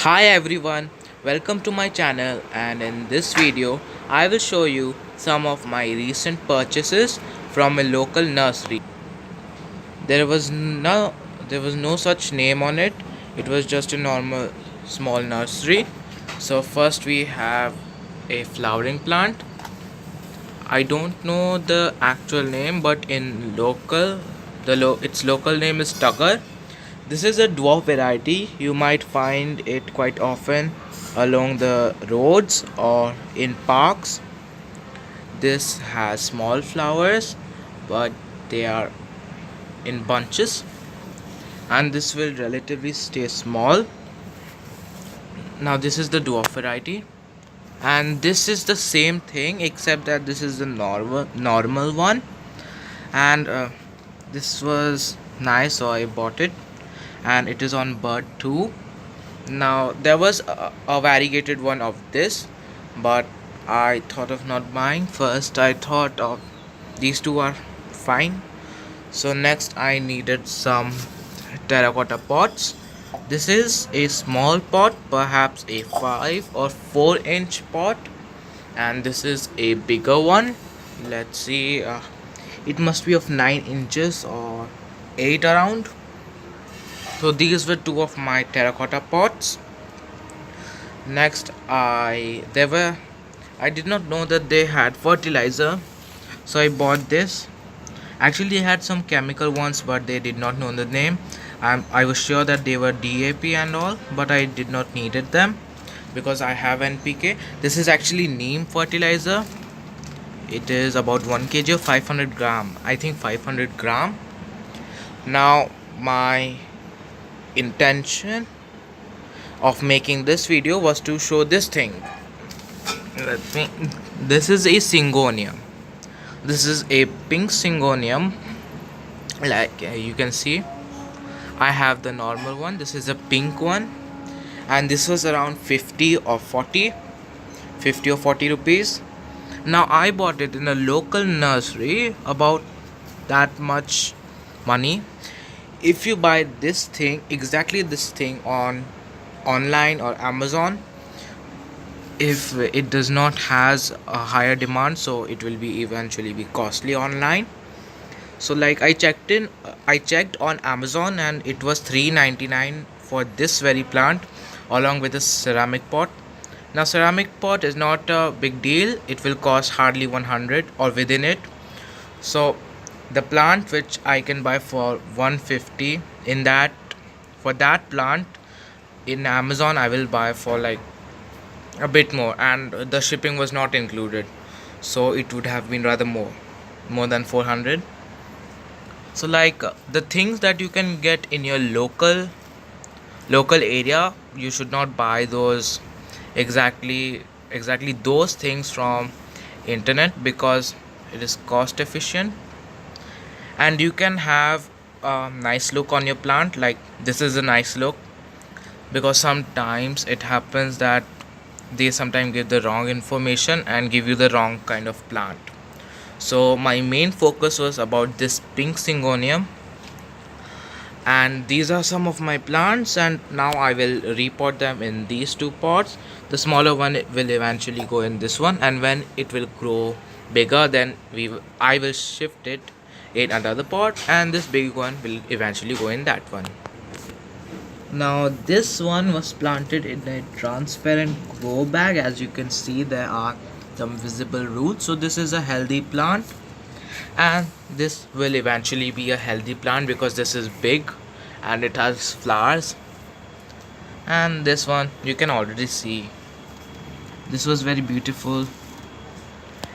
Hi everyone, welcome to my channel, and in this video I will show you some of my recent purchases from a local nursery. There was no such name on it. It was just a normal small nursery. So first we have a flowering plant. I don't know the actual name, but in local its local name is tagar. This is a dwarf variety. You might find it quite often along the roads or in parks. This has small flowers, but they are in bunches, and this will relatively stay small. Now this is the dwarf variety, and this is the same thing except that this is the normal one, and this was nice, so I bought it, and it is on bud too. Now there was a variegated one of this, but I thought of not buying. First I thought of these two are fine. So next I needed some terracotta pots. This is a small pot, perhaps a 5 or 4-inch pot, and this is a bigger one. Let's see, it must be of 9 inches or 8 around. So these were two of my terracotta pots. Next I did not know that they had fertilizer, so I bought this. Actually they had some chemical ones, but they did not know the name. I was sure that they were DAP and all, but I did not needed them because I have NPK. This is actually Neem fertilizer. It is about 1 kg of 500 gram, I think 500 gram. Now my intention of making this video was to show this thing. This is a Syngonium. This is a pink Syngonium. Like you can see, I have the normal one. This is a pink one, and this was around 50 or 40 rupees. Now I bought it in a local nursery about that much money. If you buy this thing, exactly this thing, on online or Amazon, if it does not has a higher demand, so it will be eventually be costly online. So like I checked on Amazon, and it was 3.99 for this very plant along with a ceramic pot. Now ceramic pot is not a big deal, it will cost hardly 100 or within it. So the plant which I can buy for 150, in that for that plant in Amazon I will buy for like a bit more, and the shipping was not included, so it would have been rather more than 400. So like the things that you can get in your local area, you should not buy those exactly those things from internet, because it is cost efficient and you can have a nice look on your plant. Like this is a nice look, because sometimes it happens that they sometimes give the wrong information and give you the wrong kind of plant. So my main focus was about this pink Syngonium, and these are some of my plants, and now I will repot them in these two pots. The smaller one will eventually go in this one, and when it will grow bigger, then I will shift it in another pot, and this big one will eventually go in that one. Now this one was planted in a transparent grow bag. As you can see, there are some visible roots, so this is a healthy plant, and this will eventually be a healthy plant because this is big and it has flowers. And this one you can already see, this was very beautiful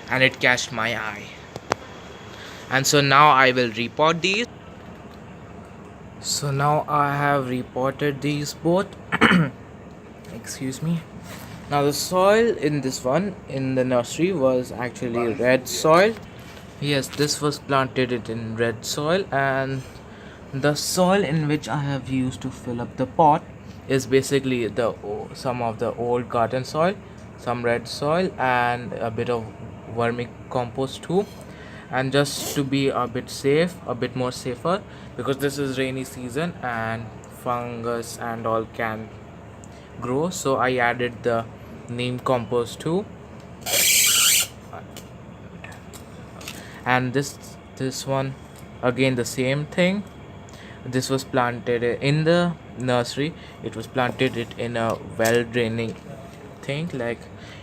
and it catched my eye, and so now I will repot these. So now I have repotted these both. Excuse me. Now the soil in this one in the nursery was actually red soil. Yes, this was planted it in red soil, and the soil in which I have used to fill up the pot is basically some of the old garden soil, some red soil, and a bit of vermicompost too. And just to be a bit more safer, because this is rainy season and fungus and all can grow, so I added the neem compost too. And this one again the same thing. This was planted in the nursery. It was planted it in a well draining thing, like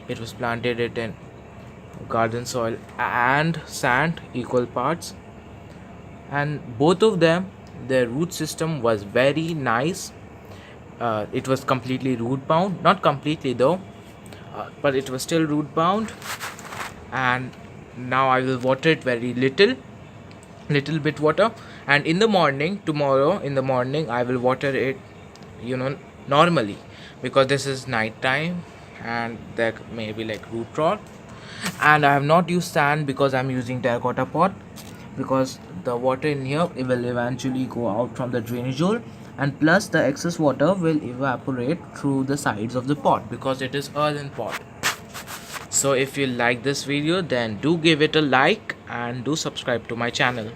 it was planted it in garden soil and sand equal parts, and both of them, their root system was very nice. It was completely root bound, not completely though, but it was still root bound. And now I will water it very little bit water, and in the morning, tomorrow in the morning, I will water it, normally, because this is night time and there may be like root rot. And I have not used sand because I'm using terracotta pot, because the water in here, it will eventually go out from the drainage hole, and plus the excess water will evaporate through the sides of the pot because it is earthen pot. So if you like this video, then do give it a like and do subscribe to my channel.